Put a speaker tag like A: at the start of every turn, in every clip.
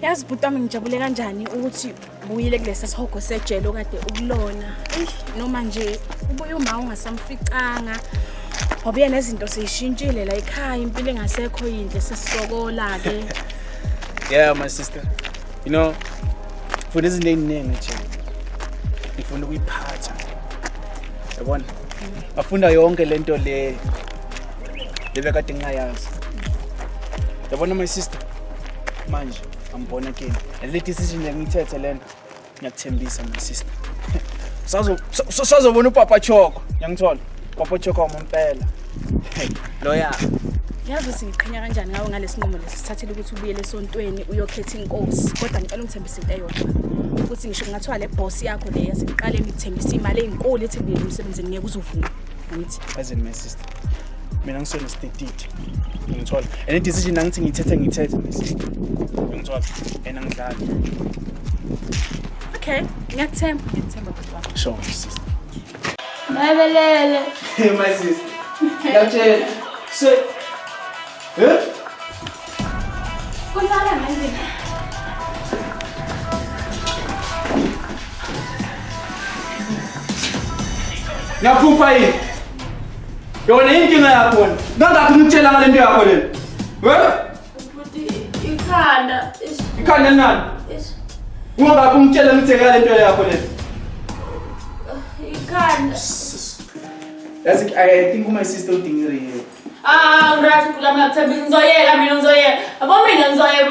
A: Yazi bhuti wami ngijabule kanjani ukuthi buyile kulesa sihogo sejele okade ukulona. Noma nje ubuye uma ungasamficanga. Ngoba yena izinto seyishintshile la ekhaya impilo engasekho yinhle sesisokola ke.
B: Yeah, my sister. You know, for this name nje. Ngifuna ukuyiphatha. Yabona? Ngafunda yonke lento le lebekade ngingayazi. Yabona my sister? Manje I'm born again. And le decision engithethe lena ngiyakuthembisa my sister. Sazobona uPapa Choko. Ngiyangithola. Papa Choko wampela. Loya.
A: Yazi singiqhenya kanjani ngawe ngalesinqumo lesi sithathile ukuthi ubuyele esontweni uyokhetha inkosi. Kodwa ngicela ungithembise into eyodwa. Ukuthi ngisho ngathiwa le boss yakho le yasiqale ngithembisa imali ezinkulu ethi kubuyele emsebenzini ngeke uzuvuma. Ngithi
B: as in my sister. Mina ngisona steady. Ngithola. And decision angithi ngithethe my sister. Ngithola. And angidlali.
A: Okay, ngiyathemba baba.
B: Sure, my sister.
C: Mabelele.
B: Hey, my sister. Ngiyatshela.
C: Kusala manje.
B: Ngiyaphupa yini? Yona inkinga yakho. Ngangakho ngitshela ngale nto yakho le.
C: Futhi ikhanda.
B: Ikhanda nani? Ungakho ngitshela ngithe ngale nto yakho le.
C: Ikhanda.
B: I think my sister udingire here.
C: Ngirathi kula ngathemba ngizoyela mina ngizoyela. Abo mina ngizoyela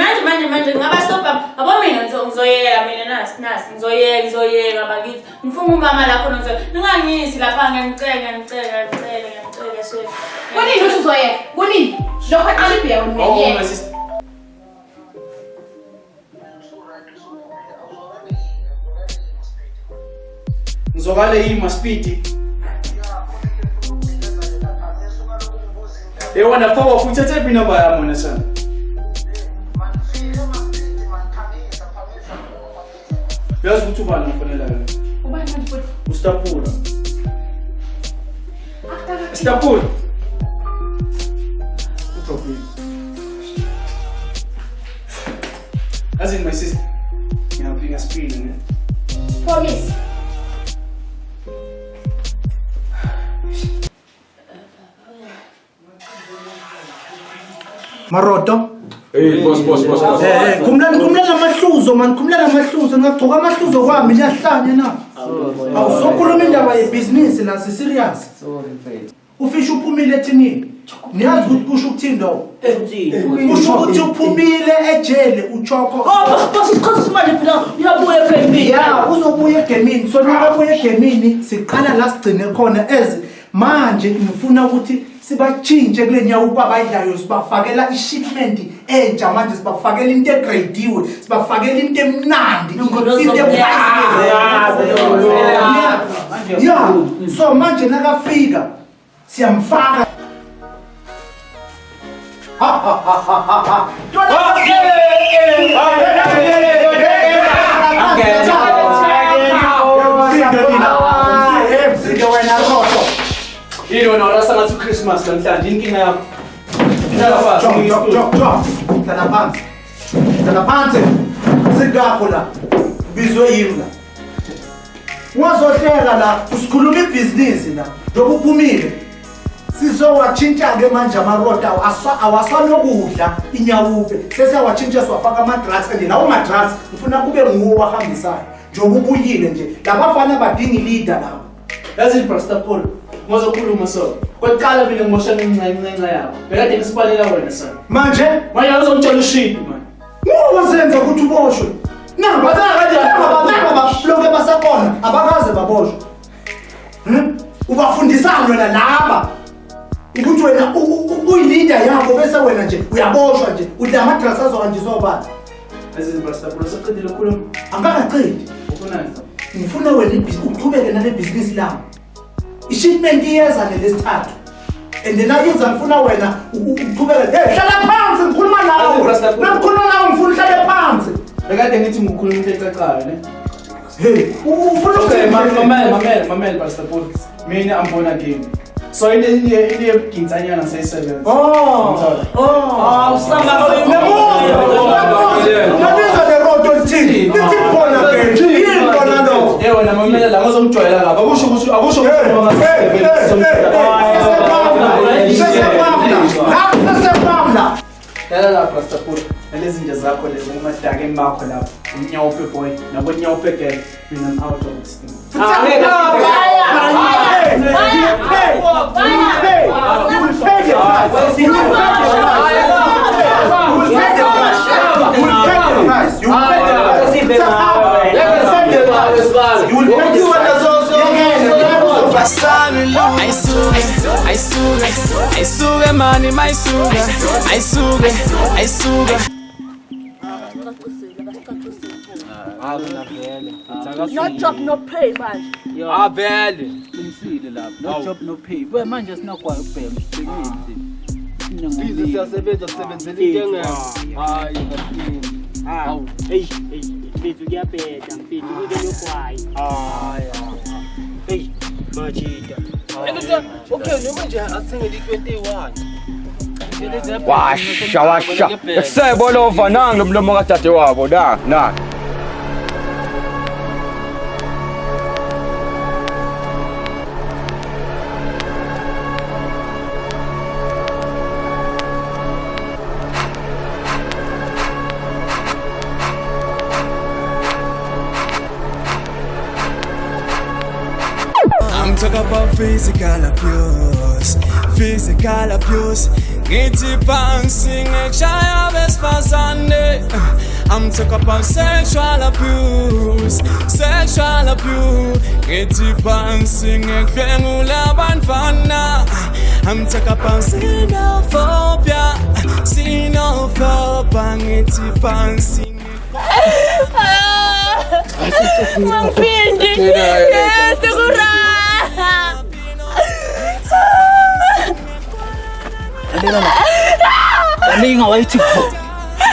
C: manje ngaba stop. Abo mina ngizoyela mina nasi ngizoyela bakithi. Ngifuna umama lakho ngizoyela. Ningangisi lapha ngicela she.
D: Kunini uzoyela? Kunini? Lokho aqalibhiya wena.
B: Oh my sister. Ngizokale yima speed. Wana fawa kuthethe bina baya mona sana. Yazi ukuthi ubani ngifonela yena.
D: Ubani manje?
B: Ustapura. Ustapura. Uproblem. As in my sister. Ngiyaphinga speed ne.
D: Police.
E: Maroto.
F: Hey, boss.
E: Kumla namahluzo man, kumla namahluzo ngagcoka amahluzo kwami liyahlanya na. Awusokhuluma indaba yebusiness la si serious. Ufisha uphumile ethini? Niyazi ukuthi kusho ukuthini lo? Kusho ukuthi uphumile ejele uChoko.
C: Boss isikhathi simanje phela uyabuya eGamini.
E: Ya, uzobuya eGamini. So nakabuya eGamini siqala la sigcine khona manje ngifuna ukuthi sibatshintshe kule nyawo kwabayidlayo sibafakela ishipment entsha manje sibafakela into egradiwe sibafakela into emnandi into yeah so manje nakafika siyamfaka
B: You don't know, that's not to Christmas namhlanje inkinga yakho.
E: Hlala phansi. Sigapho la. Bizwe yini la. Wazohleka la usikhuluma ibusiness la. Lokuphumile. Sizowatshintsha ke manje amarota awasanokudla inyawupe. Sesiyawathintsha siwafaka ama-drugs and lawo ma-drugs ufuna kube nguwo wahambisayo. Njengoba ubuyile nje. Labafana badinga leader la.
B: Yazi Pastor Paul. Ngozokhuluma so. Kwaqala mina ngimoshana incenga yakho. Bekade ngisibalela wena sana.
E: Manje
B: uzongitshela ushiphi man.
E: Ngowenza ukuthi uboshwe. Lokho basakona abakaze baboshwe. Ubafundisana wena laba. Ukuthi wena uyileader yakho bese wena nje uyaboshwa nje. Uthi ama-drugs azohanjiswa ubani.
B: Yazi Pastor Paul saqedile ukukhuluma.
E: Angakaqedi.
B: Ufunani?
E: Ngifuna wena uqhubeke nale business lakho. Ishipment iyeza lesithathu. And then ayenza ngifuna wena uqhubeke. Hey, hlala phansi ngikhuluma nawe. Ngikhuluma nawe ngifuna uhlale phansi.
B: Bekade ngithi ngikhuluma into ecacayo ne.
E: Hey, ufuna
B: mamela Pastor Paul. Mina I'm born again. So ile ginsanyana sayisebenza.
E: Oh,
C: Usama
B: uzojela ngapha akusho ukuthi
E: Sesepamla.
B: Yala lapha Pastor lezi zinto zakho lezi umadakeni bakho lapha unyawupe boy nabo nyawupe girl bring them out of this thing. I sugar money, my sugar. I sugar.
A: No job, no pay, man.
F: Vele.
G: Qinisile lapho. No job no pay. We manje sinakwazi ukubheka isiqinile.
F: Bize siyasebenza kusebenzela into engekho. Hayi ngapini.
G: Hawu. Hey, mfethu kuyabheda mfethu kuze lokwayi.
F: Hayi.
G: Hey, majida.
F: Okay, noma nje athengele i21.
H: Washa. Esebolofa nang lo mlomo kadade wabo na.
I: I'm talking about physical abuse. Ngithi phansi ngekushaya besifazane. I'm talking about sexual abuse. Ngithi phansi ngekudlwengula abantwana. I'm talking about xenophobia. Ngithi phansi
C: Mangipindi. Yes, segura.
G: Alinga wayithi pho.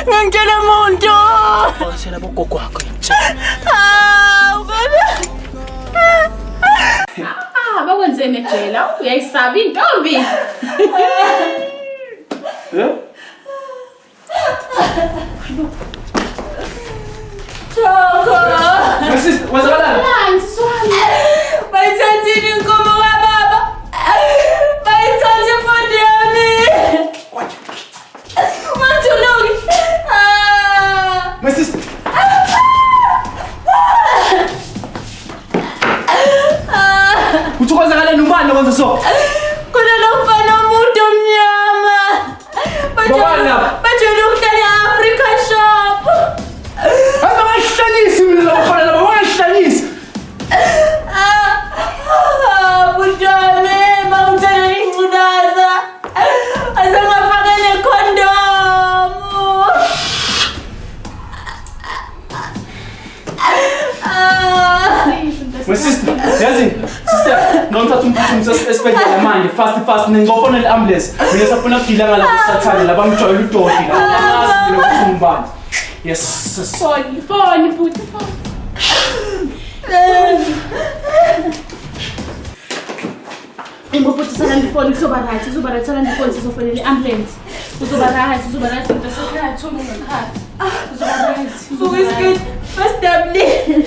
C: Ngangitshela umuntu.
G: Bashela bogogo wakho nje.
D: Bakwenzeni ejela? Uyayisaba intombi.
C: Choko.
B: My sister, what's going on?
C: Bayithathile inkomo kababa. Bayithathe imfundo yami. Mathuluki.
B: My sister. Uthukazakala nobani kwenza so?
C: Kuna lo mfana umuntu omnyama.
B: Bobani lapha?
C: Bajwayele ukuhlala e-Africa shop.
B: Abangashanyisi mina bafana laba bangashanyisi.
C: Budame, mangithathele ingculaza. Azangafaka nekhondomu.
B: My sister, yazi, sister, ngomthatha umphuthumisa esibhedlela manje fast ngizofonela i-ambulance. Mina safuna ukudila ngala kusathane laba ngijwayele udoti la. Angazi mina ukuthi ngubani. Yes.
D: Phone, put phone. Ingophuthi sana phone kuzoba right, sana phone sizofonela i-ambulance. Uzoba right, into sekhaya thoma ngekhaya. Uzoba right.
C: Uyiskid, first double.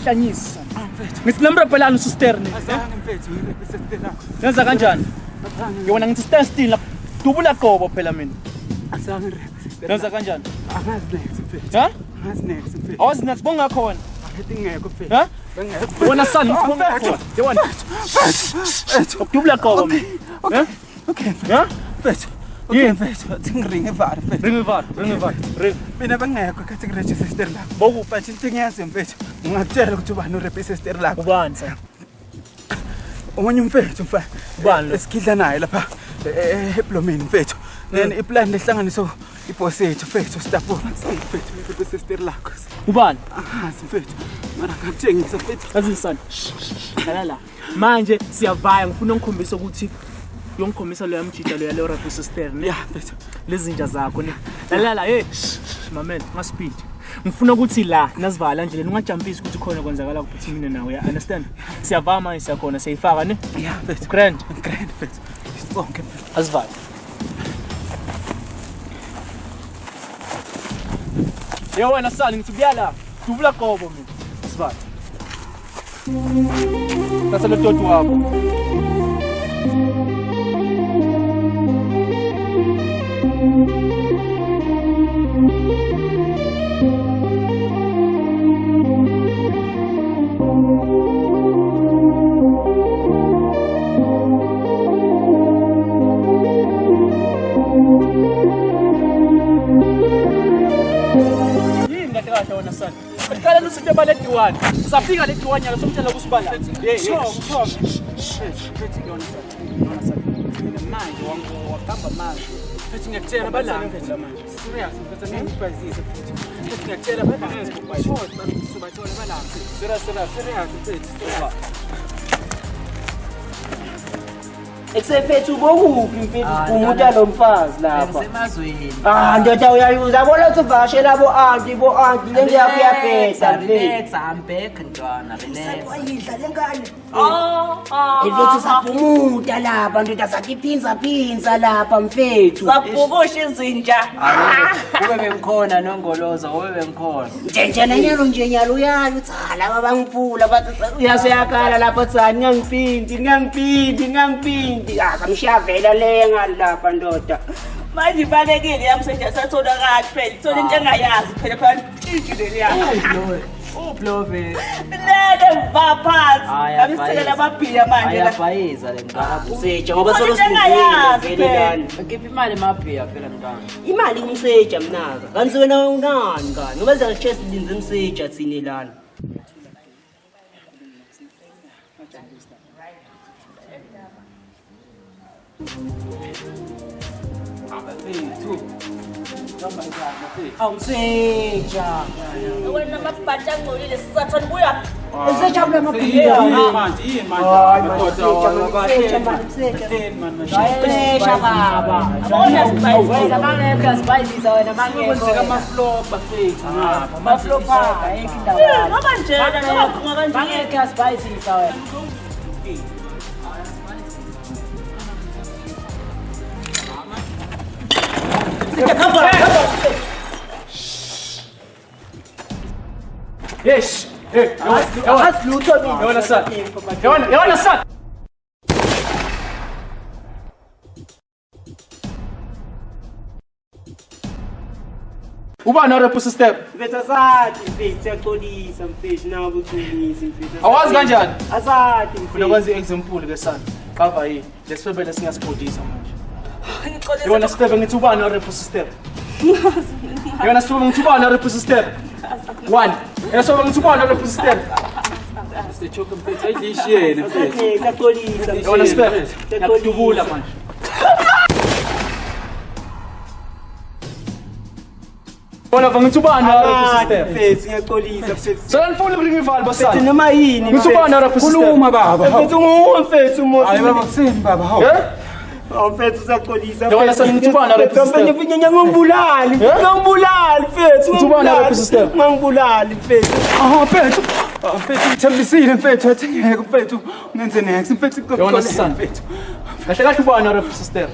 B: ngiyakuhlanyisa. Ngisinambra phela usister ni.
F: Azange mfethu ngirepe sister lakho.
B: Yenza kanjani? Ngibona ngithi stand still la. Dubula qobo phela mina.
F: Azange ngirepe sister.
B: Yenza kanjani?
F: Angazi next mfethu.
B: Ha?
F: Angazi next mfethu.
B: Awazi next bongakhona.
F: Akethi ngekho mfethu.
B: Ha?
F: Bengekho.
B: Wona son ngibongakhona. Yewona. Dubula qobo mina. Ha?
F: Okay.
B: Ha?
F: Mfethu. Okay mfethu. Thingiringe var mfethu.
B: Ringe var. Ring.
F: Mina bengekho kathi ngirepe sister lakho. Boku but into ngiyazi mfethu. Ngingakutshela ukuthi ubani urepe sister lakho.
B: Ubani sa?
F: Omunye mfethu mfana.
B: Ubani?
F: Esikhidla naye lapha eplomini mfethu. Then iplan lehlanganiso iboss yethu mfethu stafu. Mfethu urepe sister lakho.
B: Ubani?
F: Angazi mfethu. Mara ngakutshengisa mfethu.
B: Azisana. Lalala. Manje siyavaya ngifuna ngikhombisa ukuthi yongikhombisa lo yamjida lo yale rap sister ne.
F: Yeah mfethu.
B: Lezinja zakho ne. Lalala hey mamela ngaspeed. Ngifuna ukuthi la nasivala nje ungajumpisi ukuthi khona kwenzakala kuphi mina nawe ya understand? Siyavama manje siyakhona siyifaka ne?
F: Yeah mfethu.
B: Grand
F: mfethu. Isonke mfethu.
B: Asivala. Yo wena sali ngithi kuyala. Dubula qobo mina. Asivala. Basa lo toto wakho. Kala lusite bale diwani. Safika le diwani yalo somtshela kusibala. Hey, stop. Fethi yona sa. Manje waqamba manje. Fethi ngiyakutshela balanga mfethu manje. Serious mfethu ngiyibhazisa futhi. Fethi ngiyakutshela balanga. Sibathola balanga. Serious mfethu.
J: Eksefethu bokuphi mfethu umuntu alomfazi lapha.
G: Semazweni.
J: Ndoda uyayuza bona uthi uvakashela bo auntie lento yakho iyabhesa mfethu.
G: Relax, I'm back ntwana. Relax.
J: Wayidla lengane. Mfethu saphumuda lapha ndoda sathi phinza lapha mfethu.
G: Sabhukosha izinja. Kube bengikhona nongoloza, kube bengikhona.
J: Nje nyalo uyalo uthala babangiphula bathi uyaseyakala lapha tsani ngangipindi. Samshiya vela lenga lapha ndoda.
G: Manje ibalekile yamsenje sathola kahle phela. Ithola into engayazi phela phela ijuleli yakho. Ublove. Lele vaphansi. Ngamsekela amabhiya manje la.
J: Ayabhayiza le ngaka useja ngoba solosivile vele lana.
G: Ngiphi imali emabhiya phela ntwana.
J: Imali umseja mnaka. Kanti wena unani ngani? Ngoba za chest linze umseja thini lana. Umseja.
G: Wena mabhatha ngcolile sisathona buya.
J: Umseja bula mabhiya.
F: Manje
J: baba.
G: Abona sibayisa bangekho sibayisa wena bangekho.
J: Amaflopa fethu.
G: Amaflopa ekindawo. Ngoba nje bangekho sibayisa wena.
B: Yes. Hey, yona son. Uba na rap sister.
J: Mfethu asathi mfethu siyaxolisa mfethu nawe uthulisa mfethu.
B: Awazi kanjani?
J: Asathi mfethu.
B: Ufuna kwenza example ke son. Cover yini? Lesifebele singasiphodisa manje. Yona sister ngithi uba na rap sister. Yona sister ngithi uba na rap sister. 1. Yona sister ngithi uba na rap sister.
F: Sichoka mfethu ayidishiyene mfethu.
J: Siyaxolisa.
B: Yona sister. Ngiyakudubula manje. Bona ngithi uba na rap sister.
J: Mfethu siyaxolisa mfethu.
B: Sala nifuna ukuringa ivali basana.
J: Mfethu noma yini.
B: Ngithi uba na rap sister.
F: Khuluma baba.
J: Mfethu mfethu mo.
F: Hayi baba kuseni baba hawu.
J: Mfethu siyaxolisa.
B: Yona sana ngithi uba na rap sister.
J: Mfethu ngiyangibulali. Ngangibulali mfethu.
B: Ngithi uba na rap sister.
J: Ngangibulali mfethu.
F: Mfethu. Mfethu ngithembisile mfethu athi ngeke mfethu ngenze next mfethu
B: Yona sana mfethu. Kahle kahle uba na rap sister.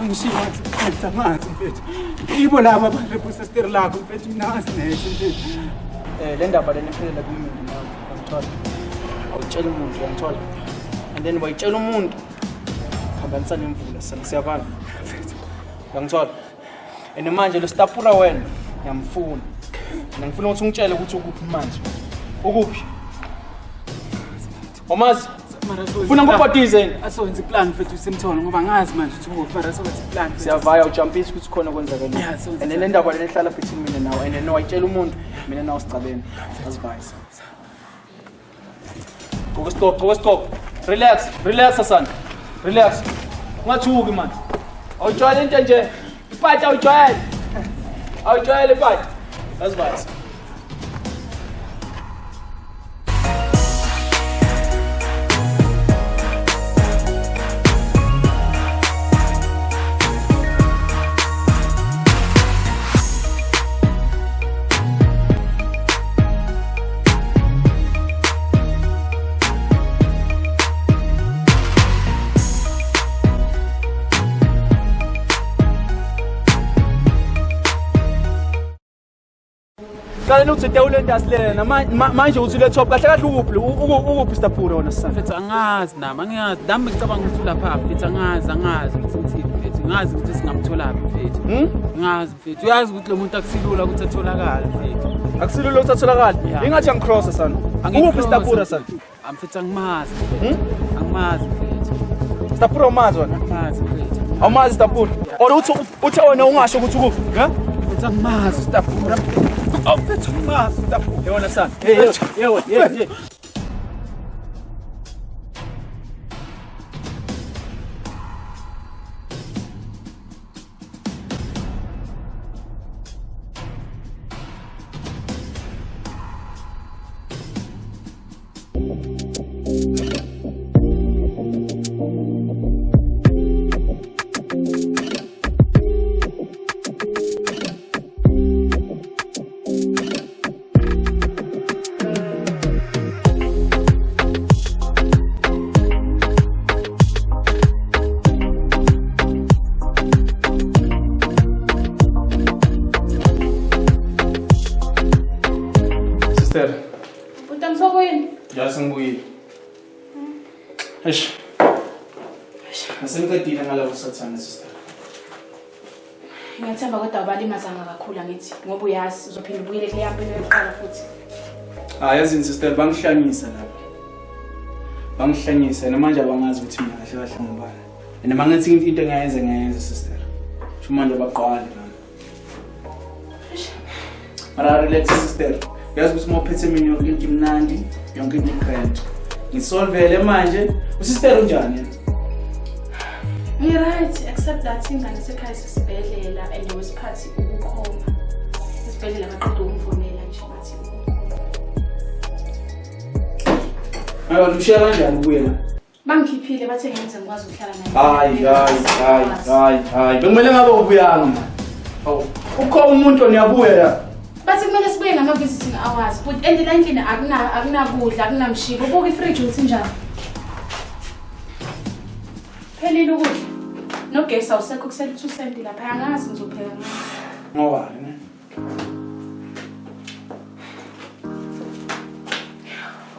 F: Ngishiya mfethu amathi mfethu. Ibo laba ba sister lakho mfethu mina asinese mfethu.
B: Le ndaba le niphelela kimi mina. ngithola. Awutshela umuntu uyangithola. And then wayitshela umuntu phambanisa nemvula sengisiyavala. Uyangithola. And manje lo stapura wena ngiyamfuna. Ngifuna ukuthi ungitshele ukuthi ukuphi manje. Ukuphi? Omazi ufuna ngikubhodize yini?
F: Asowenza iplan mfethu usemtholo ngoba ngazi manje ukuthi ukuphi mara asowenza iplan.
B: Siyavaya ujumpisa ukuthi khona kwenzakala. And le ndaba le ehlala between mina nawe and no wayitshela umuntu mina nawe sicabene. Asivayise. Go stop. Relax asana. Relax. Ungathuki man. Awujwayele into nje. Iphathi awujwayele. Awujwayele iphathi. Asivayise. Kani uthi tewulenta silena manje uthi le top kahle ukuphi stapura wona sasa
F: mfethu angazi nami ngicabanga ukuthi lapha mfethu angazi ukuthi ngithini mfethu ngazi ukuthi singamthola phi mfethu ngazi mfethu uyazi ukuthi lo muntu akusilula ukuthi atholakala mfethu
B: akusilula ukuthi atholakala ingathi angicrossa sana ukuphi stapura sana
F: mfethu angimazi mfethu
B: stapura umazi wona
F: angimazi mfethu
B: awumazi stapura or uthi wena ungasho ukuthi ukuphi
F: mfethu angimazi stapura
B: Oh, that's mass. You understand? Yeah. Singibuyile. Eish. Asengiqedile ngalawo sathana sister.
A: Ngiyathemba kodwa abalimazanga kakhulu angithi ngoba uyazi uzophinda ubuyele kule yampini yokuqala futhi.
B: Yazi sister bangihlanyisa lapha. Bangihlanyisa namanje abangazi ukuthi mina kahle ngibani. And mangithi into engayenza sister. Shumanje baqwala nami. Mara relax sister. Yazi ukuthi mawuphethe mina yonke into imnandi, yonke into grand. Ngisolvele manje, usister unjani?
A: Right, except that ingane sekhaya sisibhedlela and wesiphathi ukukhoma. Isibhedlela baqeda ukumfonela nje bathi.
B: Hayi, ushiya kanjani kuye la?
A: Bangikhiphile bathe ngenze ngikwazi ukuhlala naye.
B: Hayi. Bekumele ngabe ubuyanga manje. Hawu, ukho umuntu niyabuya la.
A: Bathi kumele sibuye ngama-visiting hours, but endlini akunakudla, akunamshiko. Ubuka ifridge uthi njani? Phelile ukudla. Nogesi awusekho kusele 2 cent lapha, angazi ngizopheka ngani.
B: Ngowani ne?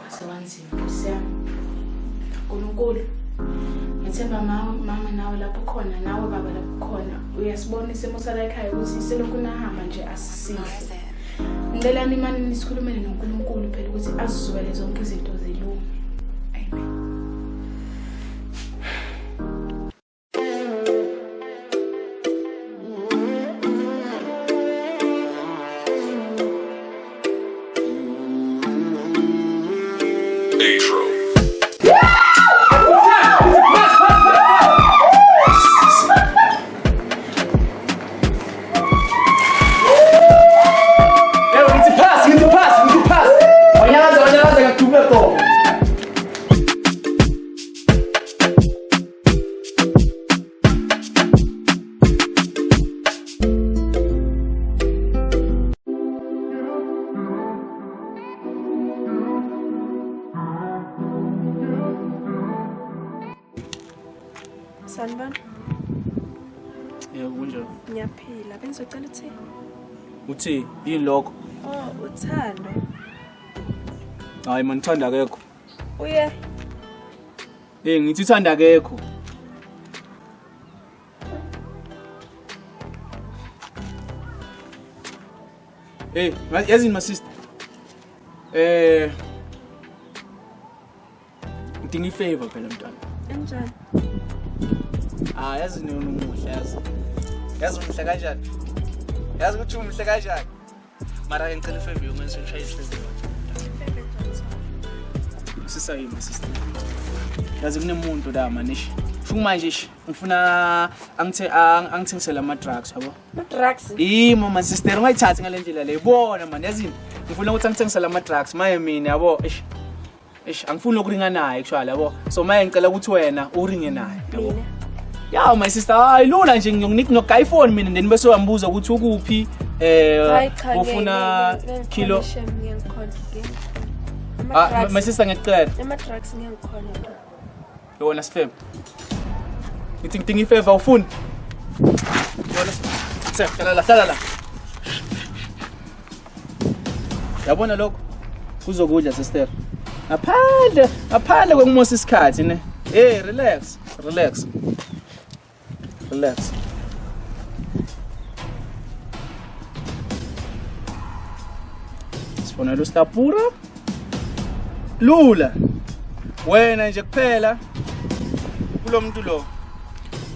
A: Wasewanzima Nkosi yami. Nkulunkulu. Ngithemba mama nawe lapho khona, nawe baba lapho khona. Uyasibona isimo sala ekhaya ukuthi selokhu nahamba nje asisize. Ngicelani imani nisikhulumele noNkulunkulu phela ukuthi azizubele zonke izinto zelungu. Amen.
K: Sanibona.
B: Yebo kunjani?
K: Ngiyaphila. Bengizocela
B: uthi yini lokho?
K: Oh, uThando.
B: Hayi man ngithanda akekho.
K: Uye.
B: Ngithi uthanda akekho. Yazini my sister. Ngidinga ifavor phela mntwana.
K: Enjani?
B: Yazi nini umuhle yazi. Yazi umhle kanjani? Yazi ukuthi umhle kanjani? Mara ke ngicela ifavor yonke ngishaya isifavor. Sisayi my sister. Yazi kunemuntu la manishi. Futhi manje ngifuna angithengisela ama drugs yabo.
K: Drugs?
B: Mama sister ungayithathi ngale ndlela le. Bona man yazini. Ngifuna ukuthi angithengisela ama drugs maye mina yabo. Angifuni ukuringa naye actually yabo. So maye ngicela ukuthi wena uringe naye yabo. Yeah my sister ayilula nje ngiyokunika iPhone mina then bese uyambuza ukuthi ukuphi ufuna kilo. My sister ngicela.
K: Ama drugs ngiyakhona.
B: Yona sifem. Ngithi ngidinga ifavor ufuni. Yona. Hlala la. Yabona lokho kuzokudla sister. Ngaphandle kwekumosa isikhathi ne. Relax. Sifona lo stapura. Lula. Wena nje kuphela kulomuntu lo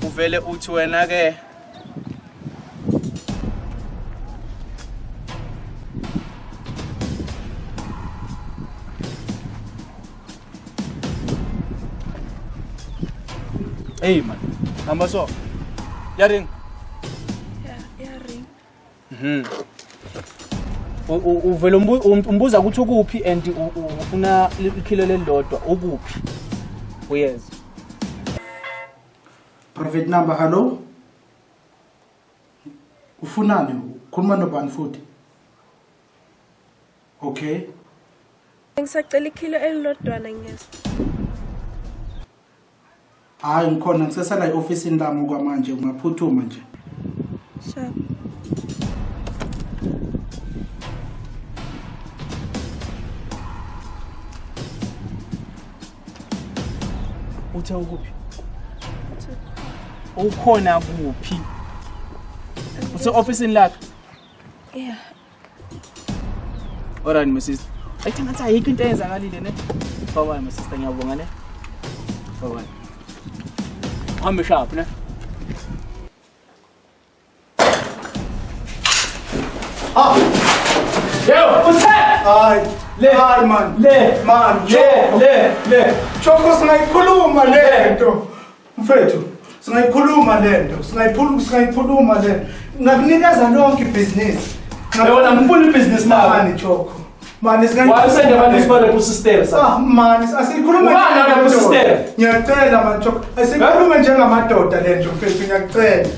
B: uvele uthi wena ke man hamba so yaring uvele umbuza ukuthi ukuphi and ufuna ikilo lelodwa ukuphi uyeza.
E: Private number, hello? Ufunani? Ukhuluma nobani futhi? Okay.
K: Ngisacela ikilo elilodwana ngiyeza.
E: Hayi ngikhona ngisesala eoffice lami kwamanje ungaphuthuma nje.
K: Sure.
B: Uthe ukuphi? Ukhona kuphi? Use office lakho?
K: Yeah.
B: Alright my sister. Ayithi ngathi ayikho into eyenzakalile ne? Bye my sister ngiyabonga ne. Bye. Hambe sharp ne? Yo, what's that?
E: Le man. Choko singayikhuluma lento. Mfethu, singayikhuluma lento. Singayikhuluma lento. Ngakunikeza lonke ibhizinisi.
B: Yona ngifuna ibhizinisi
E: mani Choko. Mani
B: Why send abantu isibale ku sister sa?
E: Mani asikhuluma
B: ngani ku sister?
E: Ngiyacela man Choko. Asikhuluma njengamadoda lento mfethu ngiyacela.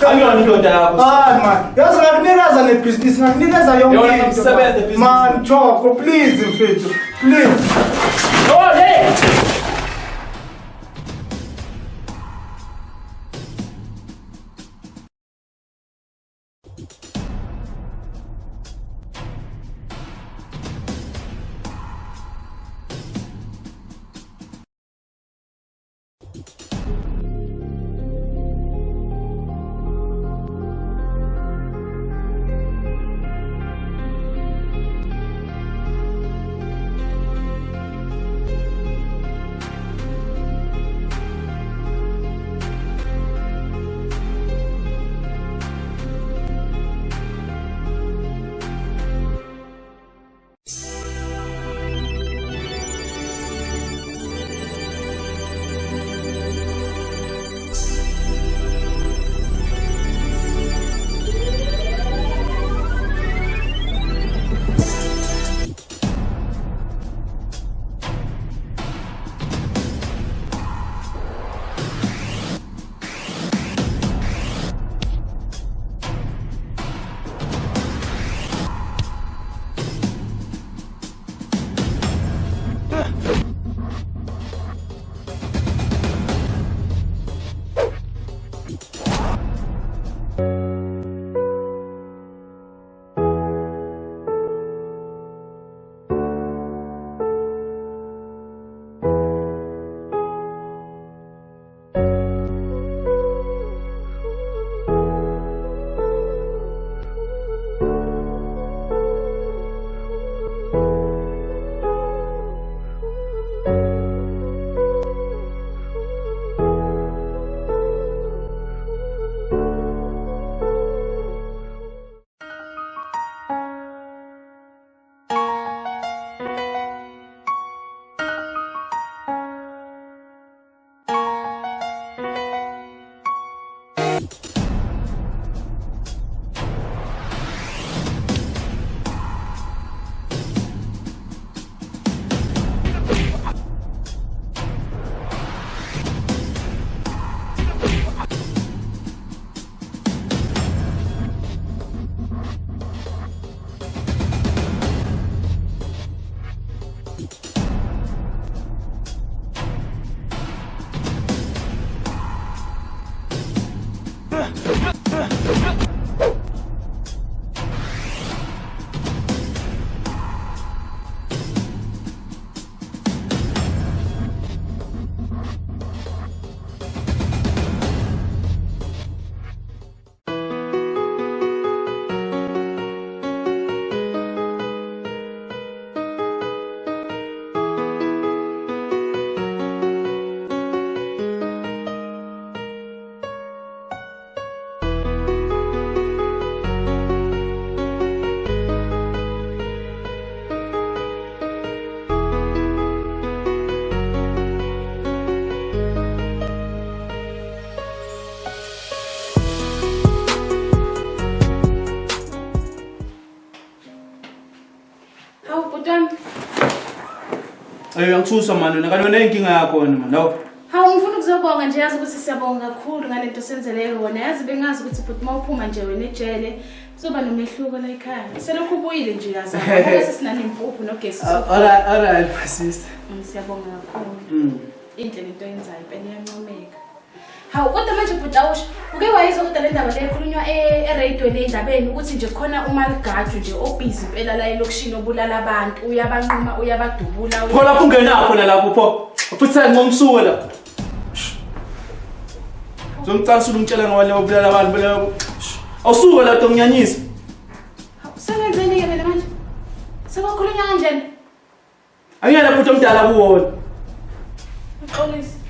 B: Ayona indoda yakho.
E: Man. Yazi ngakunikeza le business, ngakunikeza yonke into. Man, Choko, please mfethu. Please.
B: Oh, hey. Angithusa manje kanti inkinga yakho man. No.
D: Hawu ngifuna ukuzobonga nje yazi ukuthi siyabonga kakhulu ngalento senzele yona. Yazi bengazi ukuthi futhi mawuphuma nje wena ejele kuzoba nomehluko la ekhaya. Selokhu ubuyile nje yazi. Ngoba sesinanempuphu nogesi.
B: Alright my sister.
D: Siyabonga kakhulu. Inhle into yenzayo impela iyancomeka. Hawu kodwa manje butawusha uke wayizwa kodwa le ndaba lekhulunywa e-radio endabeni ukuthi nje khona uMaligaju nje obhizi impela la elokushini obulala abantu uyabanquma uyabadubula
B: pho lapho ungenapho lapho pho futhi ngomsuka la zomcansula umtshela ngawale obulala abantu awusuka la tonginyanyisa
D: usebenzeni ke mina manje sebakhulunywa kanjani
B: angiyena futhi omdala kuwona
D: uxolisi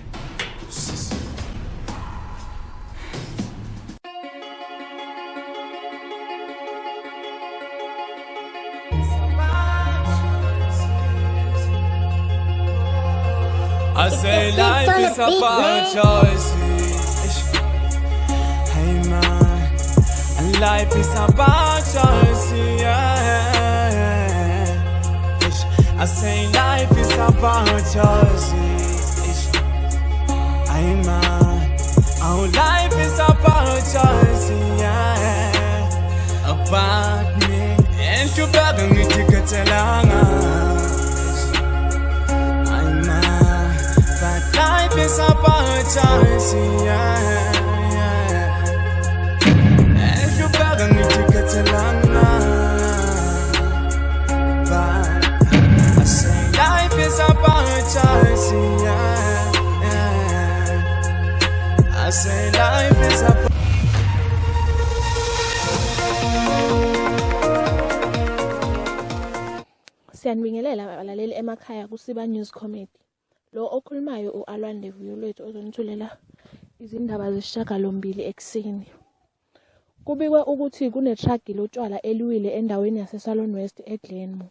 I: I say life is about choices. Hey man, and life is about choices. Yeah. I say life is about choices. Hey man, our life is about choices. Yeah. About me and you better me to get life is about choice, yeah. And you better need to get along now. But I say life is about choice, yeah. I say life is about
D: Siyanibingelela abalaleli emakhaya kuSiba News Comedy. Lo okhulumayo uAlwande Vuyolwethu ozonithulela izindaba zesishagalombili ekseni. Kubikwe ukuthi kunetruck lotshwala eliwile endaweni yaseSalon West eGlenmore.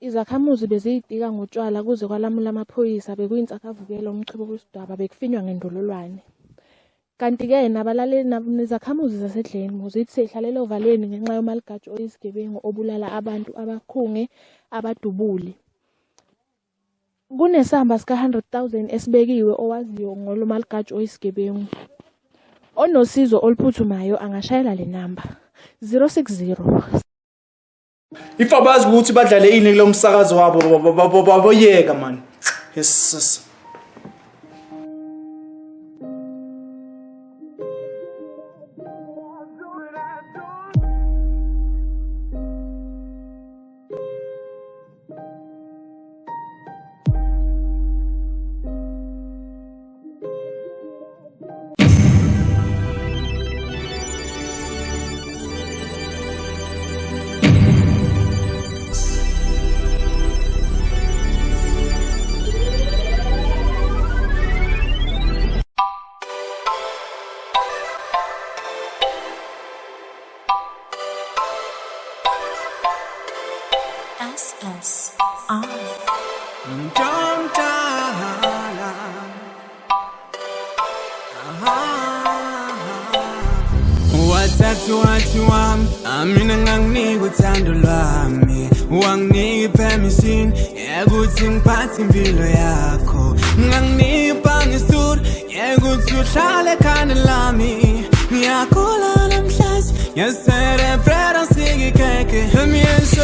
D: Izakhamuzi beziyitika ngotshwala kuze kwalamula amaphoyisa bekuyintsakavukela umchibo kwesidaba bekufinywa ngendololwane. Kanti ke nabalaleli nezakhamuzi zaseGlenmore zithi sehlalele ovalweni ngenxa yoMaligaju oyisigebengu obulala abantu abakhunge abadubuli. Kunesamba sika 100,000 esibekiwe owaziyo ngolo Maligaju oyisigebengu. Onosizo oluphuthumayo angashayela le number 060.
B: If abazi ukuthi badlale ini kulo msakazo wabo baboyeka man. Yes.
I: Watatu wami amina nganginika uthando lwami wanginika permission yekuthi ngiphathe impilo yakho nganginika ngisud yekuthi uhlale ekhanda lami ngiyakhola namhlanje ngesere breda sikikeke emyese